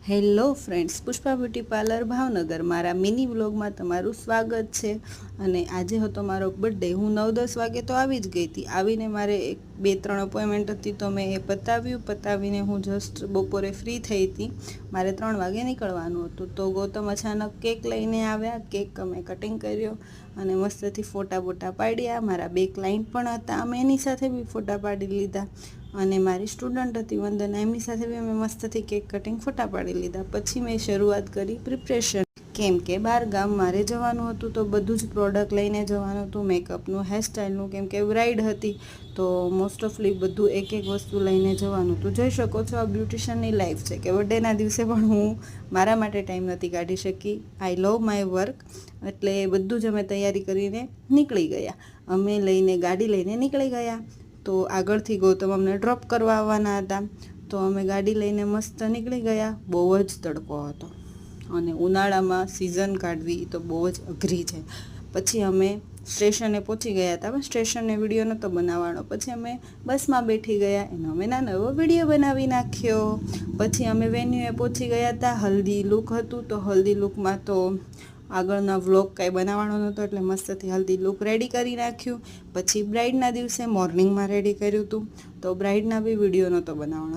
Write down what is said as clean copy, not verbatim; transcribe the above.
Hello friends, Pushpa beauty parlour Bhavnagar મારા mini વ્લોગમાં તમારું સ્વાગત છે। અને આજે હતો મારો બર્થડે। હું 9-10 વાગે તો આવી જ ગઈ હતી। આવીને મારે 2-3 અપોઇન્ટમેન્ટ હતી તો મેં એ પતાવીને હું જસ્ટ બપોરે ફ્રી થઈ હતી। મારે 3 વાગે નીકળવાનું હતું તો ગૌતમ અચાનક કેક લઈને આવ્યા। કેક અમે કટિંગ કર્યો અને મસ્તથી ફોટા પાડ્યા। મારા 2 ક્લાયન્ટ પણ હતા, અમે એની સાથે બી ફોટા પાડી લીધા। અને મારી સ્ટુડન્ટ હતી વંદના, એમની સાથે બી અમે મસ્તથી કેક કટિંગ ફોટા પાડી લીધા। પછી મેં શરૂઆત કરી પ્રિપરેશન, કેમ કે બહાર ગામ મારે જવાનું હતું તો બધું જ પ્રોડક્ટ લઈને જવાનું હતું। મેકઅપનું, હેરસ્ટાઈલનું, કેમ કે બ્રાઇડ હતી તો મોસ્ટ ઓફલી બધું એક વસ્તુ લઈને જવાનું હતું। જોઈ શકો છો આ બ્યુટિશિયનની લાઈફ છે કે બર્થડેના દિવસે પણ હું મારા માટે ટાઈમ નથી કાઢી શકી। આઈ લવ માય વર્ક, એટલે બધું જ અમે તૈયારી કરીને નીકળી ગયા। અમે ગાડી લઈને નીકળી ગયા તો આગળથી ગૌતમ અમને ડ્રોપ કરવા આવવાના હતા તો અમે ગાડી લઈને મસ્ત નીકળી ગયા। બહુ જ તડકો હતો અને ઉનાળામાં સિઝન કાઢવી તો બહુ જ અઘરી છે। પછી અમે સ્ટેશને પહોંચી ગયા હતા, પણ સ્ટેશનને વિડીયો નહોતો બનાવવાનો। પછી અમે બસમાં બેઠી ગયા, એનો અમે નાનો એવો વિડીયો બનાવી નાખ્યો। પછી અમે વેન્યુએ પહોંચી ગયા હતા। હલ્દી લુક હતું તો હલ્દી લુકમાં તો આગળના વ્લોગ કાંઈ બનાવવાનો નહોતો એટલે મસ્તથી હલ્દી લુક રેડી કરી નાખ્યું। પછી બ્રાઇડના દિવસે મોર્નિંગમાં રેડી કર્યું હતું તો બ્રાઇડના બી વિડીયો નહોતો બનાવવાનો।